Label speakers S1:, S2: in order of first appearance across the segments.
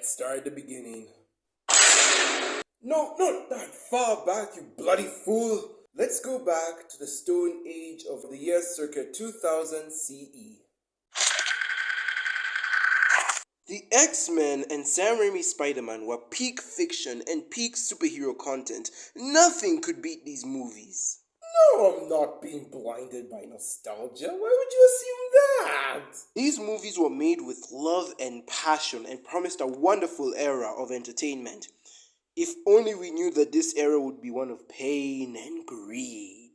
S1: Let's start at the beginning. No, not that far back, you bloody fool. Let's go back to the Stone Age of the year circa 2000 CE. The X-Men and Sam Raimi's Spiderman were peak fiction and peak superhero content. Nothing could beat these movies. No, I'm not being blinded by nostalgia. Why would you assume that? These movies were made with love and passion and promised a wonderful era of entertainment. If only we knew that this era would be one of pain and greed.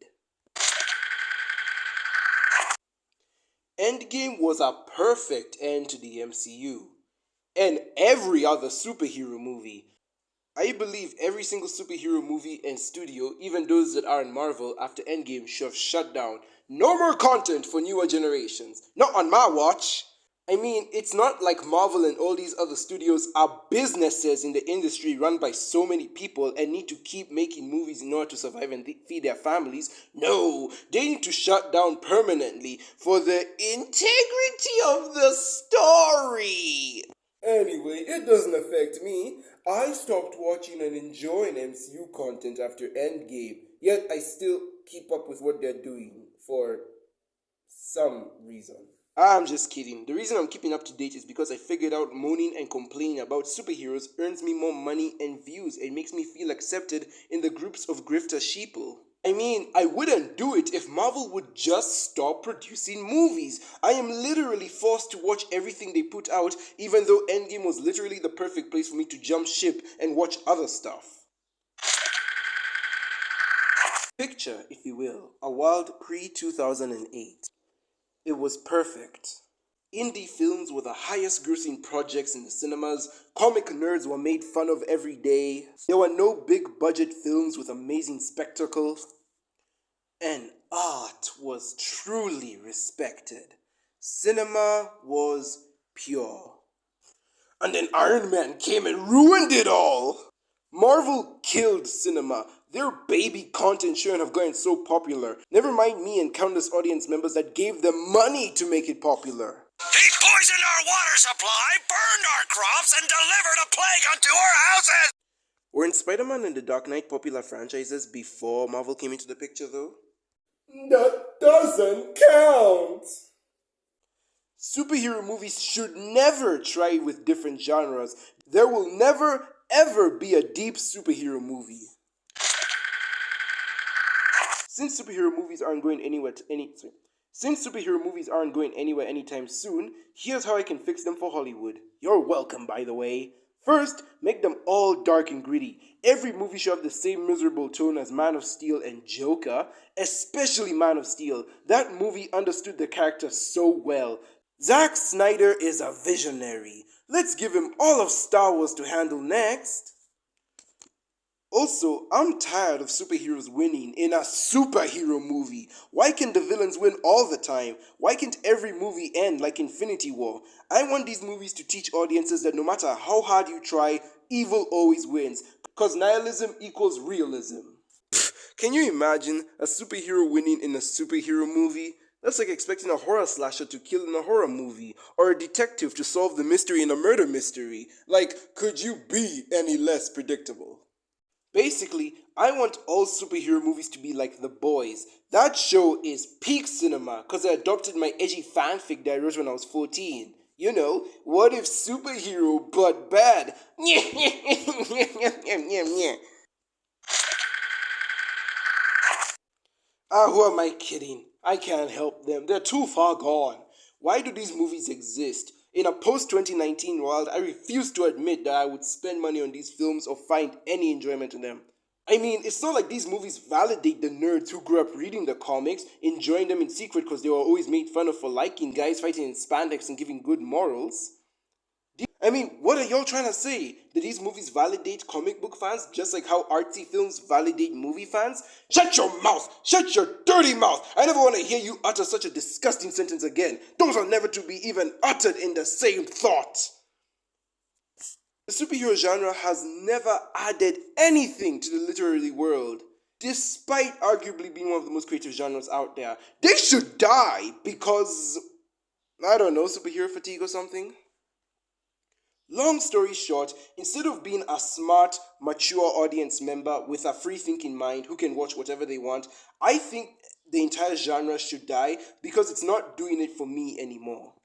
S1: Endgame was a perfect end to the MCU. And every other superhero movie. I believe every single superhero movie and studio, even those that are in Marvel after Endgame, should have shut down. No more content for newer generations. Not on my watch. I mean, it's not like Marvel and all these other studios are businesses in the industry run by so many people and need to keep making movies in order to survive and feed their families. No, they need to shut down permanently for the integrity of the story. Anyway, it doesn't affect me. I stopped watching and enjoying MCU content after Endgame, yet I still keep up with what they're doing for some reason. I'm just kidding. The reason I'm keeping up to date is because I figured out moaning and complaining about superheroes earns me more money and views and makes me feel accepted in the groups of grifter sheeple. I mean, I wouldn't do it if Marvel would just stop producing movies. I am literally forced to watch everything they put out, even though Endgame was literally the perfect place for me to jump ship and watch other stuff. Picture, if you will, a world pre-2008. It was perfect. Indie films were the highest grossing projects in the cinemas. Comic nerds were made fun of every day. There were no big budget films with amazing spectacle. And art was truly respected. Cinema was pure. And then Iron Man came and ruined it all. Marvel killed cinema. Their baby content shouldn't have gotten so popular. Never mind me and countless audience members that gave them money to make it popular.
S2: He poisoned our water supply, burned our crops, and delivered a plague unto our houses!
S1: Weren't Spider-Man and the Dark Knight popular franchises before Marvel came into the picture, though? That doesn't count! Superhero movies should never try with different genres. There will never, ever be a deep superhero movie. Since superhero movies aren't going anywhere anytime soon, here's how I can fix them for Hollywood. You're welcome, by the way. First, make them all dark and gritty. Every movie should have the same miserable tone as Man of Steel and Joker, especially Man of Steel. That movie understood the character so well. Zack Snyder is a visionary. Let's give him all of Star Wars to handle next. Also, I'm tired of superheroes winning in a superhero movie. Why can't the villains win all the time? Why can't every movie end like Infinity War? I want these movies to teach audiences that no matter how hard you try, evil always wins. Because nihilism equals realism. Can you imagine a superhero winning in a superhero movie? That's like expecting a horror slasher to kill in a horror movie, or a detective to solve the mystery in a murder mystery. Like, could you be any less predictable? Basically, I want all superhero movies to be like The Boys. That show is peak cinema because I adopted my edgy fanfic that I wrote when I was 14. You know, what if superhero but bad? Who am I kidding? I can't help them. They're too far gone. Why do these movies exist? In a post-2019 world, I refuse to admit that I would spend money on these films or find any enjoyment in them. I mean, it's not like these movies validate the nerds who grew up reading the comics, enjoying them in secret because they were always made fun of for liking guys fighting in spandex and giving good morals. I mean, what are y'all trying to say? Do these movies validate comic book fans just like how artsy films validate movie fans? Shut your mouth! Shut your dirty mouth! I never want to hear you utter such a disgusting sentence again. Those are never to be even uttered in the same thought. The superhero genre has never added anything to the literary world. Despite arguably being one of the most creative genres out there, they should die because, I don't know, superhero fatigue or something. Long story short, instead of being a smart, mature audience member with a free thinking mind who can watch whatever they want, I think the entire genre should die because it's not doing it for me anymore.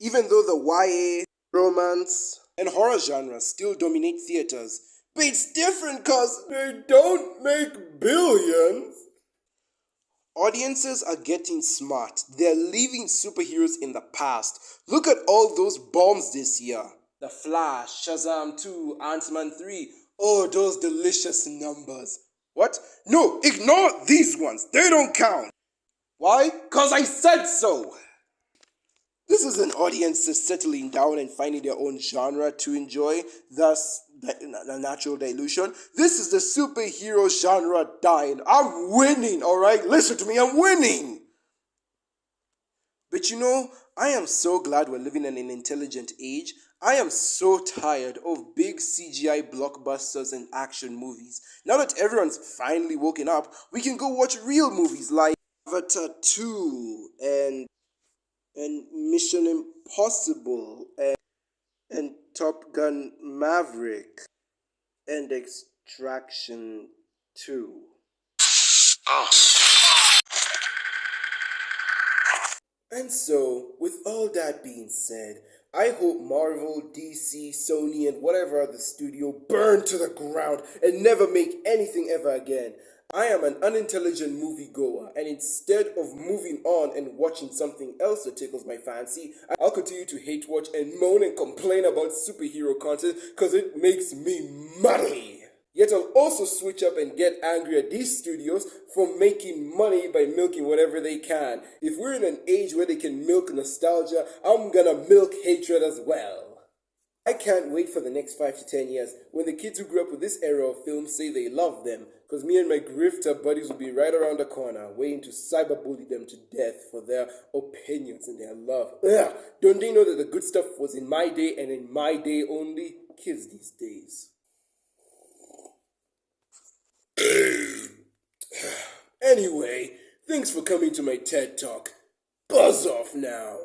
S1: Even though the YA, romance, and horror genres still dominate theaters, but it's different because they don't make billions. Audiences are getting smart. They're leaving superheroes in the past. Look at all those bombs this year. The Flash, Shazam 2, Ant-Man 3. Oh, those delicious numbers. What? No, ignore these ones. They don't count. Why? Because I said so. This is an audience that's settling down and finding their own genre to enjoy, thus the natural dilution. This is the superhero genre dying. I'm winning, alright? Listen to me, I'm winning! But you know, I am so glad we're living in an intelligent age. I am so tired of big CGI blockbusters and action movies. Now that everyone's finally woken up, we can go watch real movies like Avatar 2 and Mission Impossible and Top Gun Maverick and Extraction 2.
S2: Oh.
S1: And so, with all that being said, I hope Marvel, DC, Sony, and whatever other studio burn to the ground and never make anything ever again. I am an unintelligent moviegoer, and instead of moving on and watching something else that tickles my fancy, I'll continue to hate watch and moan and complain about superhero content because it makes me muddy. Yet I'll also switch up and get angry at these studios for making money by milking whatever they can. If we're in an age where they can milk nostalgia, I'm gonna milk hatred as well. I can't wait for the next 5 to 10 years when the kids who grew up with this era of films say they love them, because me and my grifter buddies will be right around the corner waiting to cyberbully them to death for their opinions and their love. Ugh. Don't they know that the good stuff was in my day and in my day only? Kids these days. Anyway, thanks for coming to my TED Talk. Buzz off now.